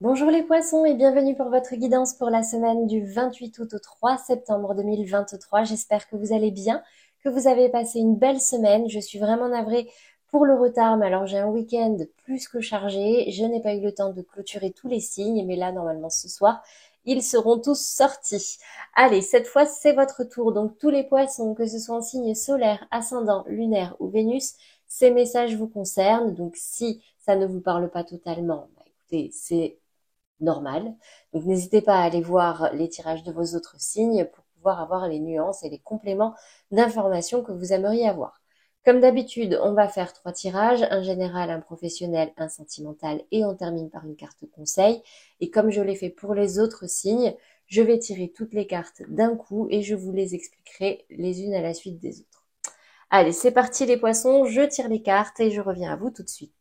Bonjour les poissons et bienvenue pour votre guidance pour la semaine du 28 août au 3 septembre 2023. J'espère que vous allez bien, que vous avez passé une belle semaine. Je suis vraiment navrée pour le retard, mais alors j'ai un week-end plus que chargé. Je n'ai pas eu le temps de clôturer tous les signes, mais là, normalement, ce soir, ils seront tous sortis. Allez, cette fois, c'est votre tour. Donc, tous les poissons, que ce soit en signe solaire, ascendant, lunaire ou Vénus, ces messages vous concernent. Donc, si ça ne vous parle pas totalement, bah, écoutez, c'est normal. Donc n'hésitez pas à aller voir les tirages de vos autres signes pour pouvoir avoir les nuances et les compléments d'informations que vous aimeriez avoir. Comme d'habitude, on va faire 3 tirages, un général, un professionnel, un sentimental et on termine par une carte conseil. Et comme je l'ai fait pour les autres signes, je vais tirer toutes les cartes d'un coup et je vous les expliquerai les unes à la suite des autres. Allez, c'est parti les poissons, je tire les cartes et je reviens à vous tout de suite.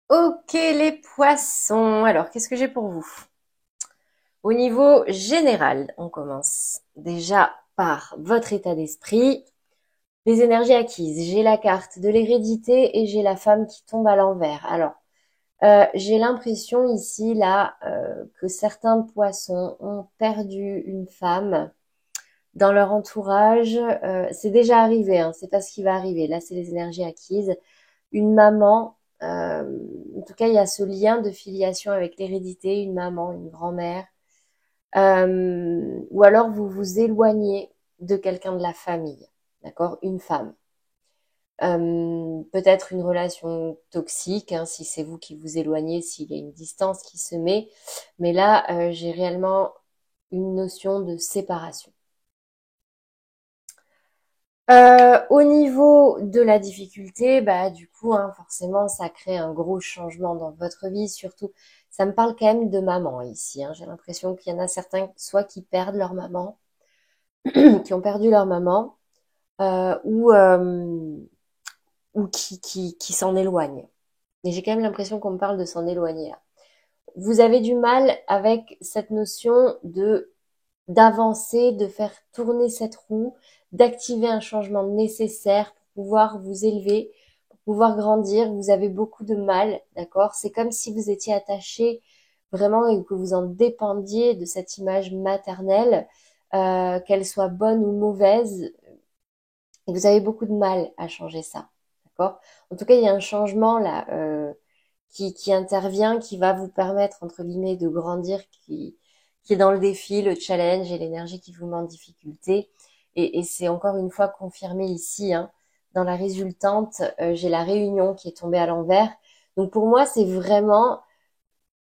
Ok les poissons, alors qu'est-ce que j'ai pour vous? Au niveau général, on commence déjà par votre état d'esprit, les énergies acquises. J'ai la carte de l'hérédité et j'ai la femme qui tombe à l'envers. Alors, j'ai l'impression ici, là, que certains poissons ont perdu une femme dans leur entourage. C'est déjà arrivé, hein, c'est pas ce qui va arriver. Là, c'est les énergies acquises. Une maman, en tout cas, il y a ce lien de filiation avec l'hérédité, une maman, une grand-mère. Ou alors vous vous éloignez de quelqu'un de la famille, d'accord? Une femme. Peut-être une relation toxique, hein, si c'est vous qui vous éloignez, s'il y a une distance qui se met. Mais là, j'ai réellement une notion de séparation. Au niveau de la difficulté, bah du coup, hein, forcément, ça crée un gros changement dans votre vie. Surtout, ça me parle quand même de maman ici, hein. J'ai l'impression qu'il y en a certains, soit qui perdent leur maman, qui ont perdu leur maman, euh, ou, euh, ou qui s'en éloignent. Mais j'ai quand même l'impression qu'on me parle de s'en éloigner là. Vous avez du mal avec cette notion de d'avancer, de faire tourner cette roue, d'activer un changement nécessaire pour pouvoir vous élever, pour pouvoir grandir. Vous avez beaucoup de mal, d'accord? C'est comme si vous étiez attaché vraiment et que vous en dépendiez de cette image maternelle, qu'elle soit bonne ou mauvaise. Et vous avez beaucoup de mal à changer ça, d'accord? En tout cas, il y a un changement là qui intervient, qui va vous permettre entre guillemets de grandir, qui est dans le défi, le challenge et l'énergie qui vous met en difficulté. Et c'est encore une fois confirmé ici, hein. Dans la résultante, j'ai la réunion qui est tombée à l'envers. Donc pour moi, c'est vraiment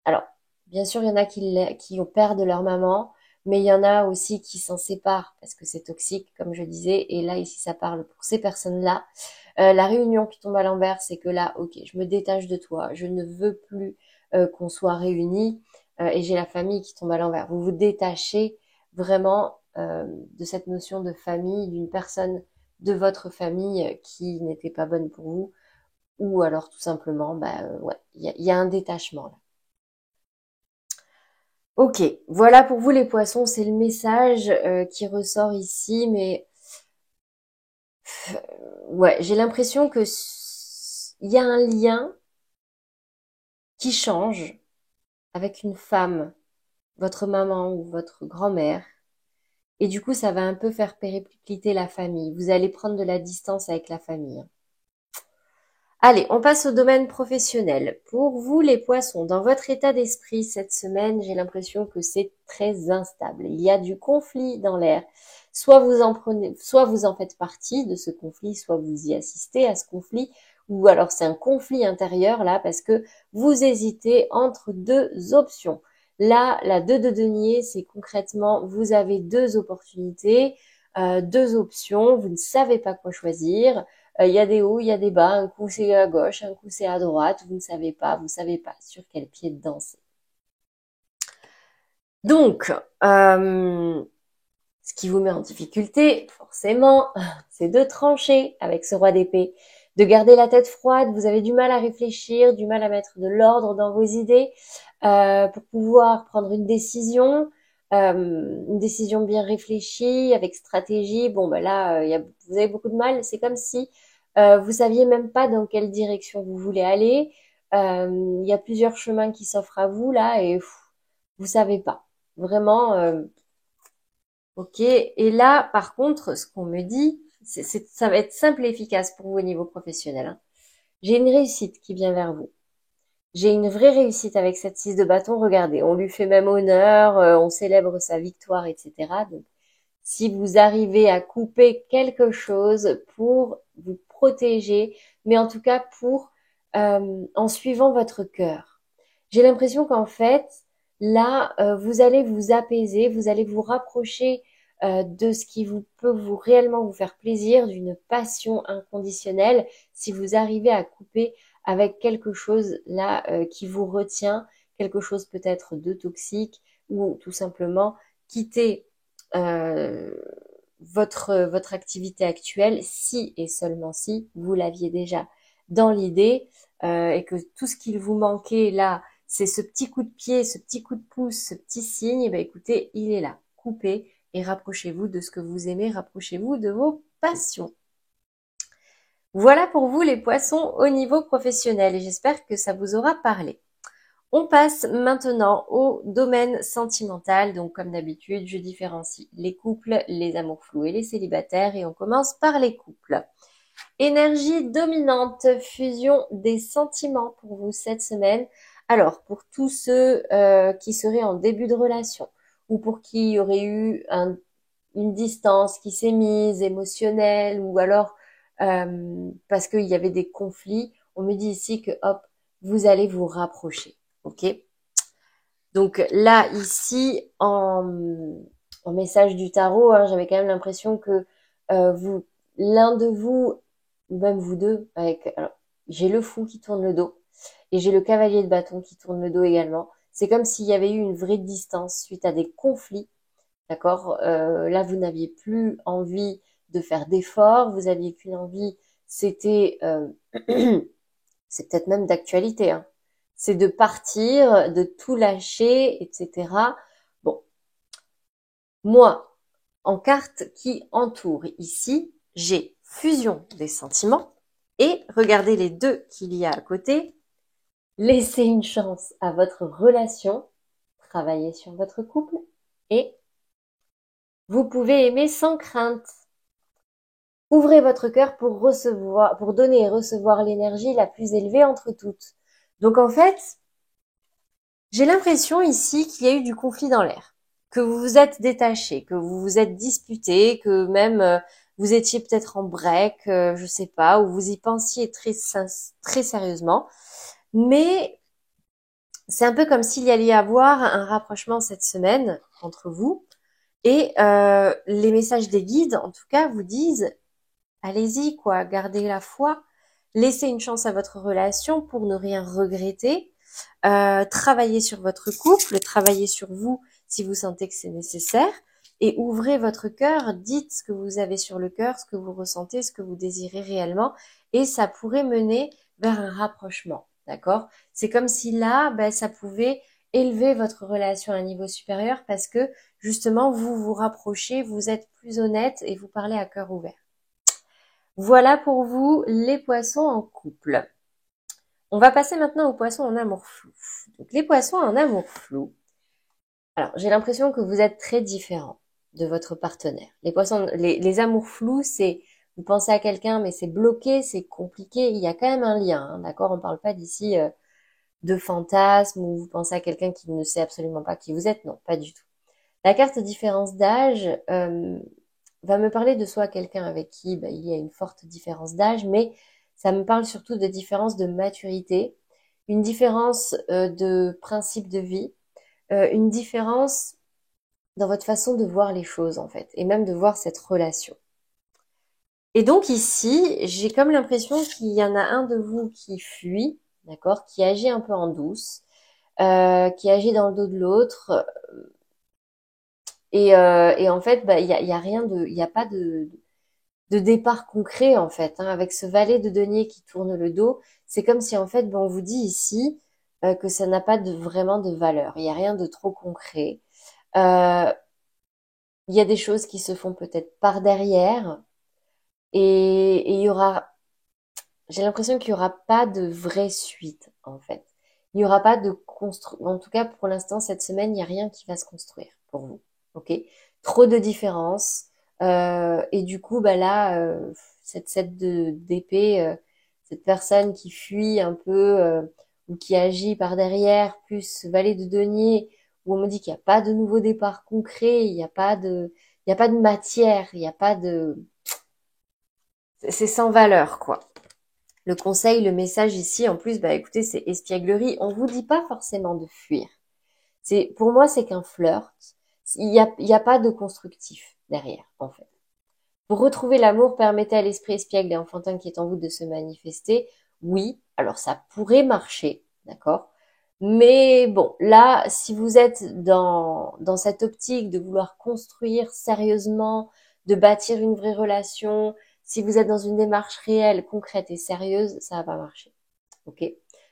alors, bien sûr, il y en a qui perdent leur maman, mais il y en a aussi qui s'en séparent parce que c'est toxique, comme je disais. Et là, ici, ça parle pour ces personnes-là. La réunion qui tombe à l'envers, c'est que là, ok, je me détache de toi, je ne veux plus qu'on soit réunis. Et j'ai la famille qui tombe à l'envers. Vous vous détachez vraiment de cette notion de famille, d'une personne de votre famille qui n'était pas bonne pour vous, ou alors tout simplement, bah ouais, il y a un détachement là. Ok, voilà pour vous les poissons, c'est le message qui ressort ici, mais ouais, j'ai l'impression que il y a un lien qui change avec une femme, votre maman ou votre grand-mère, et du coup ça va un peu faire péricliter la famille. Vous allez prendre de la distance avec la famille. Allez, on passe au domaine professionnel. Pour vous, les poissons, dans votre état d'esprit cette semaine, j'ai l'impression que c'est très instable. Il y a du conflit dans l'air. Soit vous en prenez, soit vous en faites partie de ce conflit, soit vous y assistez à ce conflit, ou alors c'est un conflit intérieur là parce que vous hésitez entre deux options. Là, la 2 de denier, c'est concrètement, vous avez deux opportunités, deux options, vous ne savez pas quoi choisir. Il y a des hauts, il y a des bas, un coup c'est à gauche, un coup c'est à droite, vous ne savez pas sur quel pied danser. Donc, ce qui vous met en difficulté, forcément, c'est de trancher avec ce roi d'épée. de garder la tête froide, vous avez du mal à réfléchir, du mal à mettre de l'ordre dans vos idées pour pouvoir prendre une décision bien réfléchie, avec stratégie. Bon, ben là, vous avez beaucoup de mal. C'est comme si vous saviez même pas dans quelle direction vous voulez aller. Il y a plusieurs chemins qui s'offrent à vous là et vous savez pas. Vraiment, ok. Et là, par contre, ce qu'on me dit, ça va être simple et efficace pour vous au niveau professionnel, hein. J'ai une réussite qui vient vers vous. J'ai une vraie réussite avec cette 6 de bâton. Regardez, on lui fait même honneur, on célèbre sa victoire, etc. Donc, si vous arrivez à couper quelque chose pour vous protéger, mais en tout cas pour en suivant votre cœur. J'ai l'impression qu'en fait, là, vous allez vous apaiser, vous allez vous rapprocher de ce qui peut vous réellement vous faire plaisir, d'une passion inconditionnelle, si vous arrivez à couper avec quelque chose là qui vous retient, quelque chose peut-être de toxique, ou tout simplement quitter euh, votre activité actuelle si et seulement si vous l'aviez déjà dans l'idée et que tout ce qu'il vous manquait là, c'est ce petit coup de pied, ce petit coup de pouce, ce petit signe, et ben écoutez, il est là. Coupez et rapprochez-vous de ce que vous aimez, rapprochez-vous de vos passions. Voilà pour vous les poissons au niveau professionnel et j'espère que ça vous aura parlé. On passe maintenant au domaine sentimental. Donc, comme d'habitude, je différencie les couples, les amours flous et les célibataires. Et on commence par les couples. Énergie dominante, fusion des sentiments pour vous cette semaine. Alors, pour tous ceux qui seraient en début de relation ou pour qui il y aurait eu une distance qui s'est mise, émotionnelle, ou alors parce qu'il y avait des conflits, on me dit ici que hop, vous allez vous rapprocher. Ok. Donc là, ici, en message du tarot, hein, j'avais quand même l'impression que l'un de vous, ou même vous deux, alors, j'ai le fou qui tourne le dos et j'ai le cavalier de bâton qui tourne le dos également. C'est comme s'il y avait eu une vraie distance suite à des conflits, d'accord? Là, vous n'aviez plus envie de faire d'efforts, vous aviez qu'une envie, c'était, c'est peut-être même d'actualité, hein. C'est de partir, de tout lâcher, etc. Bon, moi, en carte qui entoure ici, j'ai fusion des sentiments et regardez les deux qu'il y a à côté. Laissez une chance à votre relation, travaillez sur votre couple et vous pouvez aimer sans crainte. Ouvrez votre cœur pour recevoir, pour donner et recevoir l'énergie la plus élevée entre toutes. Donc en fait, j'ai l'impression ici qu'il y a eu du conflit dans l'air, que vous vous êtes détaché, que vous vous êtes disputé, que même vous étiez peut-être en break, je sais pas, ou vous y pensiez très sérieusement. Mais c'est un peu comme s'il y allait y avoir un rapprochement cette semaine entre vous. Et les messages des guides, en tout cas, vous disent, allez-y, quoi, gardez la foi, laissez une chance à votre relation pour ne rien regretter. Travaillez sur votre couple, travaillez sur vous si vous sentez que c'est nécessaire et ouvrez votre cœur, dites ce que vous avez sur le cœur, ce que vous ressentez, ce que vous désirez réellement et ça pourrait mener vers un rapprochement, d'accord? C'est comme si là, ça pouvait élever votre relation à un niveau supérieur parce que justement, vous vous rapprochez, vous êtes plus honnête et vous parlez à cœur ouvert. Voilà pour vous les poissons en couple. On va passer maintenant aux poissons en amour flou. Donc les poissons en amour flou. Alors j'ai l'impression que vous êtes très différents de votre partenaire. Les amours flous, c'est vous pensez à quelqu'un mais c'est bloqué, c'est compliqué. Il y a quand même un lien, hein, d'accord? On parle pas d'ici de fantasme ou vous pensez à quelqu'un qui ne sait absolument pas qui vous êtes. Non, pas du tout. La carte différence d'âge va me parler de soit quelqu'un avec qui il y a une forte différence d'âge, mais ça me parle surtout de différence de maturité, une différence de principe de vie, une différence dans votre façon de voir les choses en fait, et même de voir cette relation. Et donc ici, j'ai comme l'impression qu'il y en a un de vous qui fuit, d'accord, qui agit un peu en douce, qui agit dans le dos de l'autre, et en fait, il y a rien de, il y a pas de, de départ concret en fait, hein. Avec ce valet de denier qui tourne le dos, c'est comme si en fait, on vous dit ici que ça n'a pas vraiment de valeur. Il n'y a rien de trop concret. Euh, il y a des choses qui se font peut-être par derrière et il y aura, j'ai l'impression qu'il y aura pas de vraie suite en fait. Il n'y aura pas de en tout cas pour l'instant cette semaine, il n'y a rien qui va se construire pour vous. Ok? Trop de différences et du coup bah là cette d'épée, cette personne qui fuit un peu ou qui agit par derrière, plus ce valet de denier où on me dit qu'il n'y a pas de nouveau départ concret, il y a pas de matière, il n'y a pas de, c'est sans valeur quoi. Le conseil, le message ici, en plus, bah écoutez, c'est espièglerie. On vous dit pas forcément de fuir. Pour moi, c'est qu'un flirt. Il y a pas de constructif derrière, en fait. Pour retrouver l'amour, permettez à l'esprit espiègle et enfantin qui est en vous de se manifester. Oui, alors ça pourrait marcher, d'accord? Mais bon, là, si vous êtes dans cette optique de vouloir construire sérieusement, de bâtir une vraie relation, si vous êtes dans une démarche réelle, concrète et sérieuse, ça va pas marcher. Ok?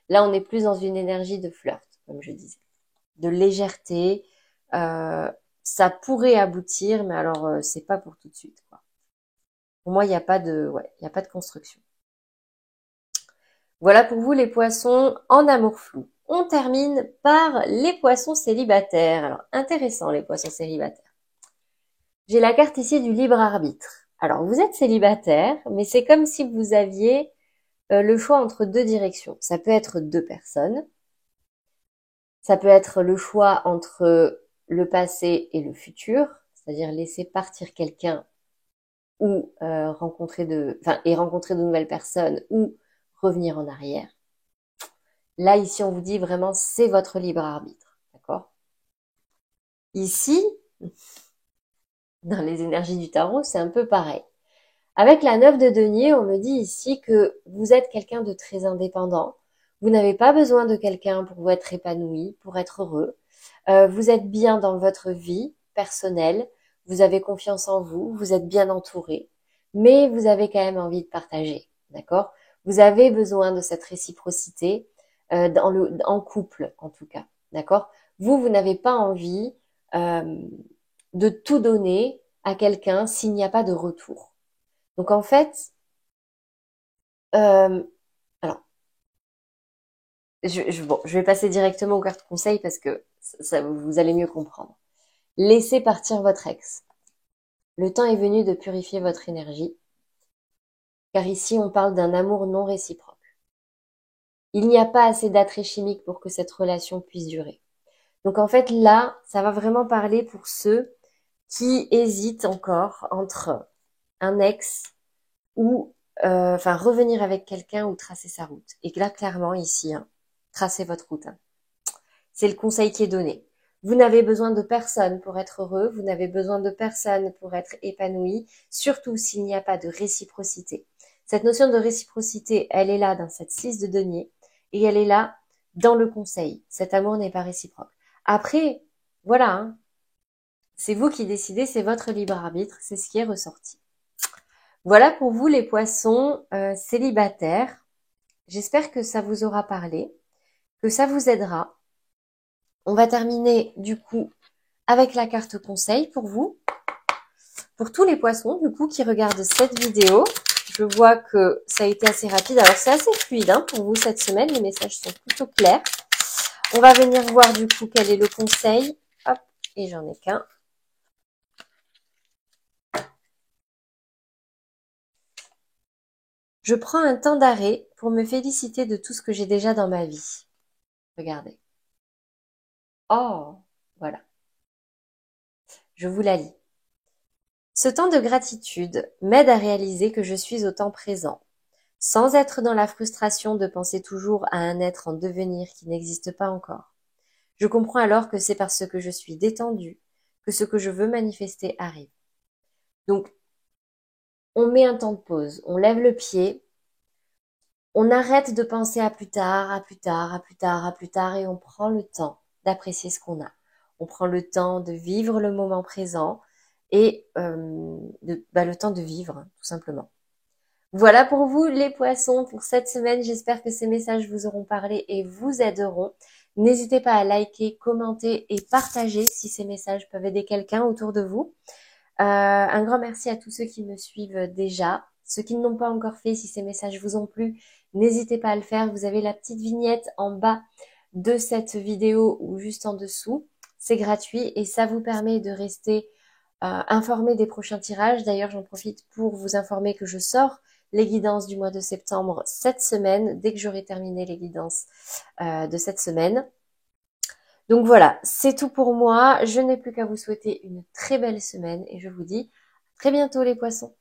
Là, on est plus dans une énergie de flirt, comme je disais, de légèreté. Euh, Ça pourrait aboutir, mais alors c'est pas pour tout de suite, quoi. Pour moi, il n'y a pas de, ouais, il y a pas de construction. Voilà pour vous les poissons en amour flou. On termine par les poissons célibataires. Alors, intéressant les poissons célibataires. J'ai la carte ici du libre arbitre. Alors, vous êtes célibataire, mais c'est comme si vous aviez le choix entre deux directions. Ça peut être deux personnes. Ça peut être le choix entre le passé et le futur, c'est-à-dire laisser partir quelqu'un ou rencontrer de nouvelles personnes ou revenir en arrière. Là, ici, on vous dit vraiment, c'est votre libre arbitre. D'accord? Ici, dans les énergies du tarot, c'est un peu pareil. Avec la 9 de denier, on me dit ici que vous êtes quelqu'un de très indépendant. Vous n'avez pas besoin de quelqu'un pour être épanoui, pour être heureux. Vous êtes bien dans votre vie personnelle. Vous avez confiance en vous. Vous êtes bien entouré. Mais vous avez quand même envie de partager. D'accord? Vous avez besoin de cette réciprocité en couple, en tout cas. D'accord? Vous n'avez pas envie euh, de tout donner à quelqu'un s'il n'y a pas de retour. Donc en fait, euh, alors, bon, je vais passer directement aux cartes conseils parce que vous allez mieux comprendre. Laissez partir votre ex. Le temps est venu de purifier votre énergie, car ici on parle d'un amour non réciproque. Il n'y a pas assez d'attrait chimique pour que cette relation puisse durer. Donc en fait là, ça va vraiment parler pour ceux qui hésitent encore entre un ex ou revenir avec quelqu'un ou tracer sa route. Et là clairement ici, hein, tracez votre route, hein. C'est le conseil qui est donné. Vous n'avez besoin de personne pour être heureux, vous n'avez besoin de personne pour être épanoui, surtout s'il n'y a pas de réciprocité. Cette notion de réciprocité, elle est là dans cette 6 de denier et elle est là dans le conseil. Cet amour n'est pas réciproque. Après, voilà, hein, c'est vous qui décidez, c'est votre libre arbitre, c'est ce qui est ressorti. Voilà pour vous les poissons célibataires. J'espère que ça vous aura parlé, que ça vous aidera. On va terminer du coup avec la carte conseil pour vous. Pour tous les poissons du coup qui regardent cette vidéo, je vois que ça a été assez rapide. Alors c'est assez fluide hein, pour vous cette semaine, les messages sont plutôt clairs. On va venir voir du coup quel est le conseil. Hop, et j'en ai qu'un. Je prends un temps d'arrêt pour me féliciter de tout ce que j'ai déjà dans ma vie. Regardez. Oh, voilà. Je vous la lis. Ce temps de gratitude m'aide à réaliser que je suis au temps présent, sans être dans la frustration de penser toujours à un être en devenir qui n'existe pas encore. Je comprends alors que c'est parce que je suis détendue que ce que je veux manifester arrive. Donc, on met un temps de pause, on lève le pied, on arrête de penser à plus tard, à plus tard, à plus tard, à plus tard, et on prend le temps d'apprécier ce qu'on a. On prend le temps de vivre le moment présent et le temps de vivre, tout simplement. Voilà pour vous les poissons pour cette semaine. J'espère que ces messages vous auront parlé et vous aideront. N'hésitez pas à liker, commenter et partager si ces messages peuvent aider quelqu'un autour de vous. Un grand merci à tous ceux qui me suivent déjà. Ceux qui ne l'ont pas encore fait, si ces messages vous ont plu, n'hésitez pas à le faire. Vous avez la petite vignette en bas de cette vidéo ou juste en dessous. C'est gratuit et ça vous permet de rester informé des prochains tirages. D'ailleurs, j'en profite pour vous informer que je sors les guidances du mois de septembre cette semaine, dès que j'aurai terminé les guidances de cette semaine. Donc voilà, c'est tout pour moi. Je n'ai plus qu'à vous souhaiter une très belle semaine et je vous dis à très bientôt les poissons.